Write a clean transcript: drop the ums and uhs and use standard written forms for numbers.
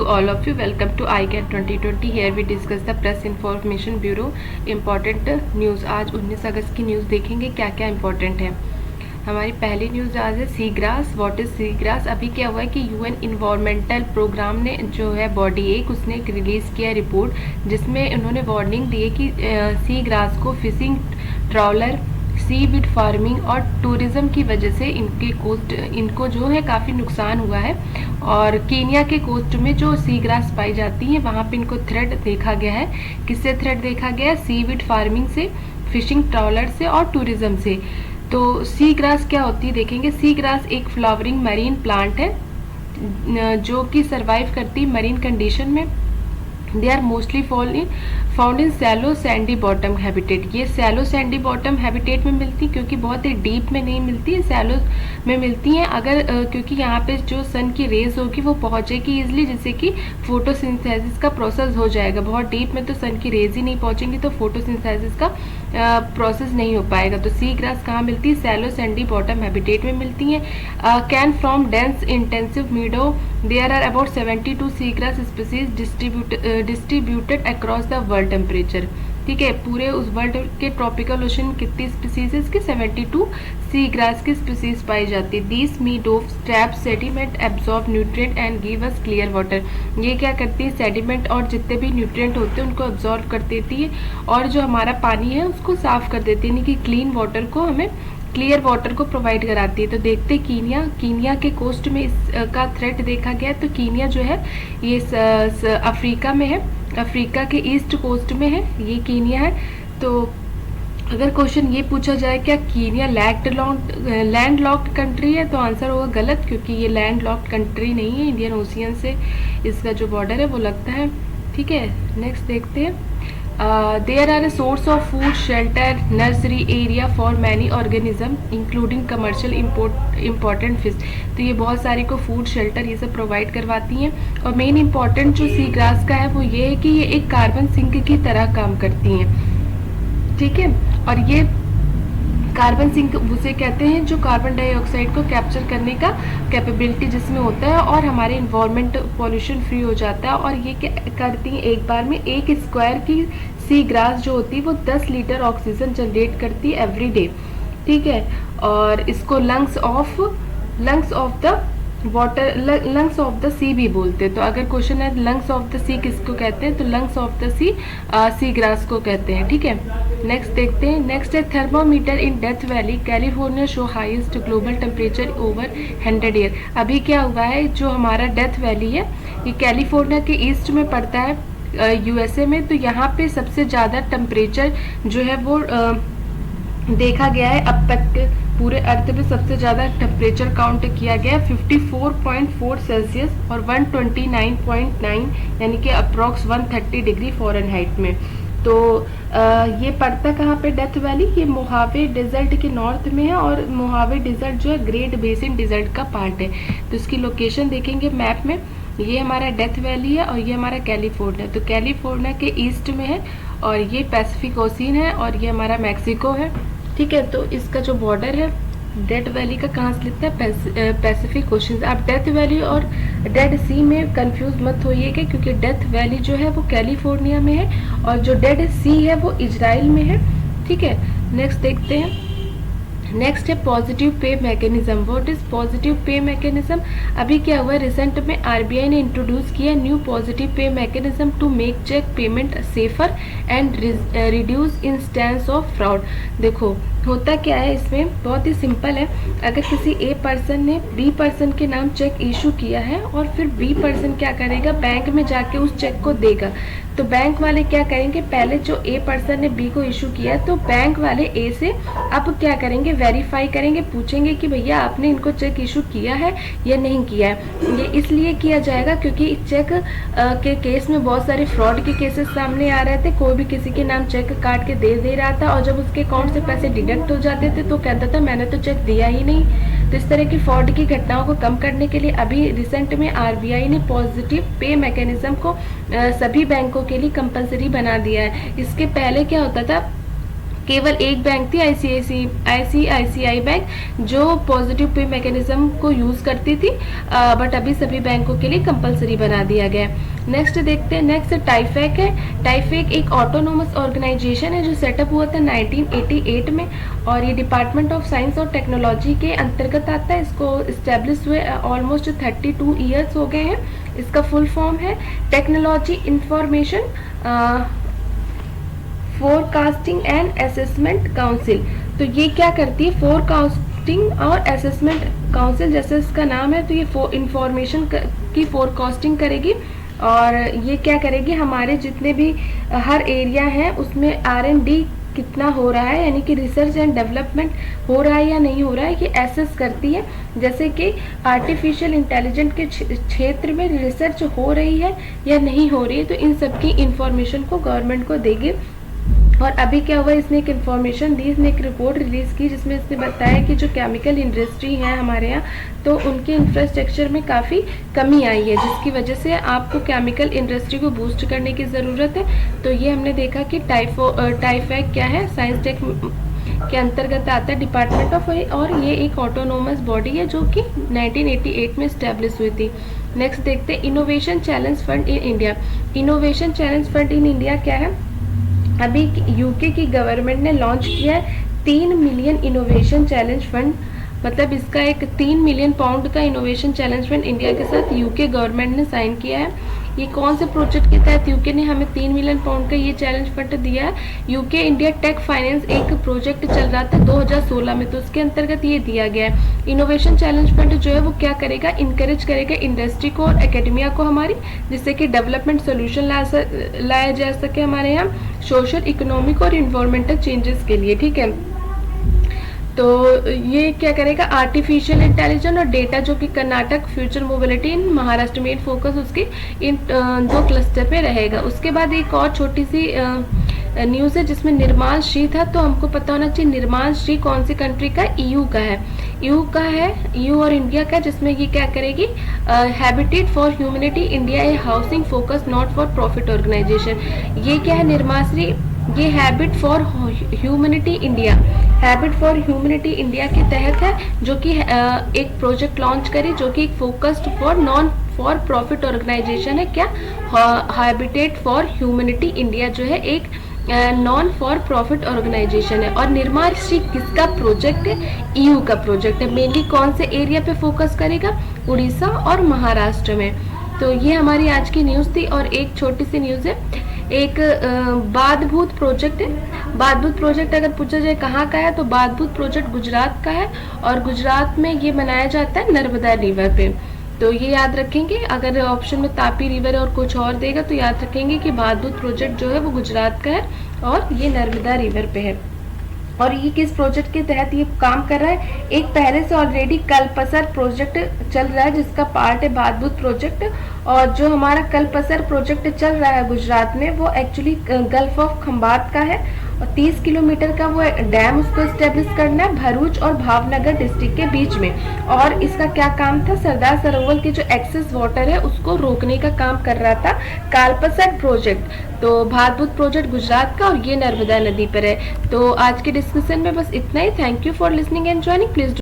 to all of you. Welcome to iCAT 2020. Here we discuss the Press Information Bureau important news. आज 19 अगस्त की news देखेंगे क्या क्या important है। हमारी पहली न्यूज़ आज है sea grass. What is sea grass? अभी क्या हुआ है कि यूएन इन्वायरमेंटल प्रोग्राम ने जो है बॉडी एक उसने एक रिलीज़ किया रिपोर्ट जिसमें उन्होंने वार्निंग दी है कि सी ग्रास को फिशिंग ट्रॉलर सीवीड फार्मिंग और टूरिज्म की वजह से इनको जो है काफ़ी नुकसान हुआ है। और कीनिया के कोस्ट में जो सी ग्रास पाई जाती है वहाँ पे इनको थ्रेट देखा गया है। किससे थ्रेट देखा गया है? सीवीड फार्मिंग से, फिशिंग ट्रॉलर से और टूरिज्म से। तो सी ग्रास क्या होती है देखेंगे। सी ग्रास एक फ्लावरिंग मरीन प्लांट है जो कि सरवाइव करती है मरीन कंडीशन में। They are mostly found in shallow sandy bottom habitat. ये सैलो सैंडी बॉटम हैबिटेट में मिलती क्योंकि बहुत ही डीप में नहीं मिलती है, सैलो में मिलती हैं। अगर क्योंकि यहाँ पे जो सन की रेज होगी वो पहुँचेगी ईजिली, जिससे कि फोटोसिंथेसिस का प्रोसेस हो जाएगा। बहुत डीप में तो सन की रेज ही नहीं पहुँचेंगी तो फोटोसिंथेसिस का प्रोसेस नहीं हो पाएगा। तो सी ग्रास कहाँ मिलती है? सैलो सैंडी बॉटम हैबिटेट में मिलती हैं। Can from dense intensive meadow. There are about 72 seagrass species distributed across the world temperature. ठीक है, पूरे उस वर्ल्ड के ट्रॉपिकल ओशन में कितनी स्पीसीज है? इसकी 72 सी ग्रास की स्पीसीज पाई जाती है। These meadows trap sediment, absorb nutrient and give us clear water. ये क्या करती है? सेडिमेंट और जितने भी न्यूट्रिएंट होते हैं उनको एब्जॉर्ब कर देती है और जो हमारा पानी है उसको साफ कर देती है, यानी कि क्लीन वाटर को हमें क्लियर वाटर को प्रोवाइड कराती है। तो देखते कीनिया के कोस्ट में इसका थ्रेट देखा गया। तो कीनिया जो है ये अफ्रीका में है, अफ्रीका के ईस्ट कोस्ट में है ये कीनिया है। तो अगर क्वेश्चन ये पूछा जाए क्या कीनिया लैंड लॉक्ड कंट्री है, तो आंसर होगा गलत, क्योंकि ये लैंड लॉक्ड कंट्री नहीं है। इंडियन ओशियन से इसका जो बॉर्डर है वो लगता है। ठीक है, नेक्स्ट देखते हैं। There are a source of food, shelter, nursery area for many organisms including commercial important fish। तो ये बहुत सारी को फूड, शेल्टर ये सब प्रोवाइड करवाती हैं। और मेन इम्पॉर्टेंट जो सी ग्रास का है वो ये है कि ये एक कार्बन सिंक की तरह काम करती हैं। ठीक है, और ये कार्बन सिंक उसे कहते हैं जो कार्बन डाइऑक्साइड को कैप्चर करने का कैपेबिलिटी जिसमें होता है और हमारे इन्वायरमेंट पॉल्यूशन फ्री हो जाता है। और ये क्या करती हैं? एक बार में एक स्क्वायर की सी ग्रास जो होती है वो 10 लीटर ऑक्सीजन जनरेट करती है एवरी डे। ठीक है, और इसको लंग्स ऑफ द सी भी बोलते हैं। तो अगर क्वेश्चन है लंग्स ऑफ द सी किसको कहते हैं, तो lungs of the sea grass को कहते हैं। ठीक है, नेक्स्ट देखते हैं। नेक्स्ट है thermometer in death valley California show highest global temperature over 100 year. अभी क्या हुआ है, जो हमारा डेथ वैली है ये कैलिफोर्निया के ईस्ट में पड़ता है यूएसए में। तो यहाँ पे सबसे ज़्यादा टेम्परेचर जो है वो देखा गया है अब तक पूरे अर्थ में सबसे ज़्यादा टेम्परेचर काउंट किया गया 54.4 सेल्सियस और 129.9 यानी कि अप्रॉक्स 130 डिग्री फ़ारेनहाइट में। तो ये पड़ता कहाँ पे डेथ वैली? ये मोहावे डेजर्ट के नॉर्थ में है और मोहावे डेजर्ट जो है ग्रेट बेसिन डेजर्ट का पार्ट है। तो इसकी लोकेशन देखेंगे मैप में, ये हमारा डेथ वैली है और ये हमारा कैलिफोर्निया। तो कैलिफोर्निया के ईस्ट में है और ये पैसिफिक ओशियन है और ये हमारा मैक्सिको है। ठीक है, तो इसका जो बॉर्डर है डेथ वैली का कहाँ से लिखता है? Pacific ocean. आप डेथ वैली और डेड सी में कंफ्यूज मत होइएगा, क्योंकि डेथ वैली जो है वो कैलिफोर्निया में है और जो डेड सी है वो इजराइल में है। ठीक है, नेक्स्ट देखते हैं। नेक्स्ट है positive pay mechanism. What is positive pay mechanism? अभी क्या हुआ, रिसेंट में आरबीआई ने इंट्रोड्यूस किया new positive pay mechanism to make cheque payment safer and reduce instances of fraud. देखो होता क्या है इसमें, बहुत ही सिंपल है। अगर किसी ए पर्सन ने बी पर्सन के नाम चेक इशू किया है और फिर बी पर्सन क्या करेगा, बैंक में जाके उस चेक को देगा, तो बैंक वाले क्या करेंगे, पहले जो ए पर्सन ने बी को इशू किया तो बैंक वाले ए से अब क्या करेंगे, वेरीफाई करेंगे, पूछेंगे कि भैया आपने इनको चेक इशू किया है या नहीं किया है। ये इसलिए किया जाएगा क्योंकि चेक के केस में बहुत सारे फ्रॉड के केसेस सामने आ रहे थे। कोई भी किसी के नाम चेक काट के दे रहा था और जब उसके अकाउंट से पैसे डिडक्ट हो जाते थे तो कहता था मैंने तो चेक दिया ही नहीं। तो इस तरह की फ्रॉड की घटनाओं को कम करने के लिए अभी रिसेंट में आरबीआई ने पॉजिटिव पे मैकेनिज्म को सभी बैंकों के लिए कंपलसरी बना दिया है। इसके पहले क्या होता था केवल एक बैंक थी ICICI बैंक, जो पॉजिटिव पे मैकेनिज्म को यूज करती थी, बट अभी सभी बैंकों के लिए कंपलसरी बना दिया गया है। नेक्स्ट देखते हैं, नेक्स्ट टाइफेक है। टाइफेक एक ऑटोनोमस ऑर्गेनाइजेशन है जो सेटअप हुआ था 1988 में, और ये डिपार्टमेंट ऑफ साइंस और टेक्नोलॉजी के अंतर्गत आता है। इसको इस्टेब्लिश हुए ऑलमोस्ट 32 ईयर्स हो गए हैं। इसका फुल फॉर्म है technology information forecasting and assessment council. तो ये क्या करती है, फोरकास्टिंग और असेसमेंट काउंसिल, जैसे इसका नाम है, तो ये इंफॉर्मेशन की फोरकास्टिंग करेगी, और ये क्या करेगी, हमारे जितने भी हर एरिया है उसमें R&D कितना हो रहा है, यानी कि रिसर्च एंड डेवलपमेंट हो रहा है या नहीं हो रहा है, ये एसेस करती है। जैसे कि आर्टिफिशियल इंटेलिजेंस के क्षेत्र में रिसर्च हो रही है या नहीं हो रही है, तो इन सब की इंफॉर्मेशन को गवर्नमेंट को देगी। और अभी क्या हुआ, इसने एक इन्फॉर्मेशन दी, इसने एक रिपोर्ट रिलीज की जिसमें इसने बताया कि जो केमिकल इंडस्ट्री है हमारे यहाँ, तो उनके इंफ्रास्ट्रक्चर में काफ़ी कमी आई है, जिसकी वजह से आपको केमिकल इंडस्ट्री को बूस्ट करने की ज़रूरत है। तो ये हमने देखा कि टाइफेक क्या है, साइंस टेक के अंतर्गत आता है, डिपार्टमेंट ऑफ, और ये एक ऑटोनोमस बॉडी है जो कि 1988 में स्टैब्लिश हुई थी। नेक्स्ट देखते हैं, innovation challenge fund in India. Innovation challenge fund in India क्या है, अभी यूके की गवर्नमेंट ने लॉन्च किया है 3 मिलियन इनोवेशन चैलेंज फंड, मतलब इसका एक 3 मिलियन पाउंड का इनोवेशन चैलेंज फंड इंडिया के साथ यूके गवर्नमेंट ने साइन किया है। ये कौन से प्रोजेक्ट के तहत यूके ने हमें 3 मिलियन पाउंड का ये चैलेंज फंड दिया है, यूके इंडिया टेक फाइनेंस एक प्रोजेक्ट चल रहा था 2016 में, तो उसके अंतर्गत ये दिया गया है। इनोवेशन चैलेंज फंड जो है वो क्या करेगा, इनकरेज करेगा इंडस्ट्री को और एकेडमिया को हमारी, जिससे कि डेवलपमेंट सोल्यूशन लाया जा सके हमारे यहाँ सोशल, इकोनॉमिक और इन्वायरमेंटल चेंजेस के लिए, ठीक है। तो ये क्या करेगा, आर्टिफिशियल इंटेलिजेंस और डेटा, जो कि Karnataka, future mobility in Maharashtra, main focus उसके इन 2 क्लस्टर पे रहेगा। उसके बाद एक और छोटी सी न्यूज़ है जिसमें निर्माण श्री था, तो हमको पता होना चाहिए निर्माण श्री कौन सी कंट्री का, EU का है, EU और इंडिया का, जिसमें ये क्या करेगी, habitat for humanity India a housing focus not for profit organisation. ये क्या है निर्माण श्री, ये habit for humanity India, habit for humanity India के तहत है, जो कि एक प्रोजेक्ट लॉन्च करे जो कि focused for non for profit organisation है। क्या, हैबिटेट फॉर ह्यूमैनिटी इंडिया जो है एक नॉन फॉर प्रॉफिट ऑर्गेनाइजेशन है। और निर्माण श्री किसका प्रोजेक्ट है, EU का प्रोजेक्ट है। मेनली कौन से एरिया पे फोकस करेगा, उड़ीसा और महाराष्ट्र में। तो ये हमारी आज की न्यूज़ थी। और एक छोटी सी न्यूज़ है, एक बादभूत प्रोजेक्ट है। बादभूत प्रोजेक्ट अगर पूछा जाए कहाँ का है, तो बादभूत प्रोजेक्ट गुजरात का है, और गुजरात में ये बनाया जाता है नर्मदा रिवर पे। तो ये याद रखेंगे, अगर ऑप्शन में तापी रिवर और कुछ और देगा तो याद रखेंगे कि बादभूत प्रोजेक्ट जो है वो गुजरात का है और ये नर्मदा रिवर पे है। और ये किस प्रोजेक्ट के तहत ये काम कर रहा है, एक पहले से ऑलरेडी कल्पसर प्रोजेक्ट चल रहा है जिसका पार्ट है बादभूत प्रोजेक्ट। और जो हमारा कल्पसर प्रोजेक्ट चल रहा है गुजरात में, वो एक्चुअली गल्फ ऑफ खंबात का है, और 30 किलोमीटर का वो डैम उसको स्टेब्लिश करना है भरूच और भावनगर डिस्ट्रिक्ट के बीच में। और इसका क्या काम था, सरदार सरोवर के जो एक्सेस वाटर है उसको रोकने का काम कर रहा था कल्पसर प्रोजेक्ट। तो बादभूत प्रोजेक्ट गुजरात का, और ये नर्मदा नदी पर है। तो आज के डिस्कशन में बस इतना ही। Thank you for listening and joining. Please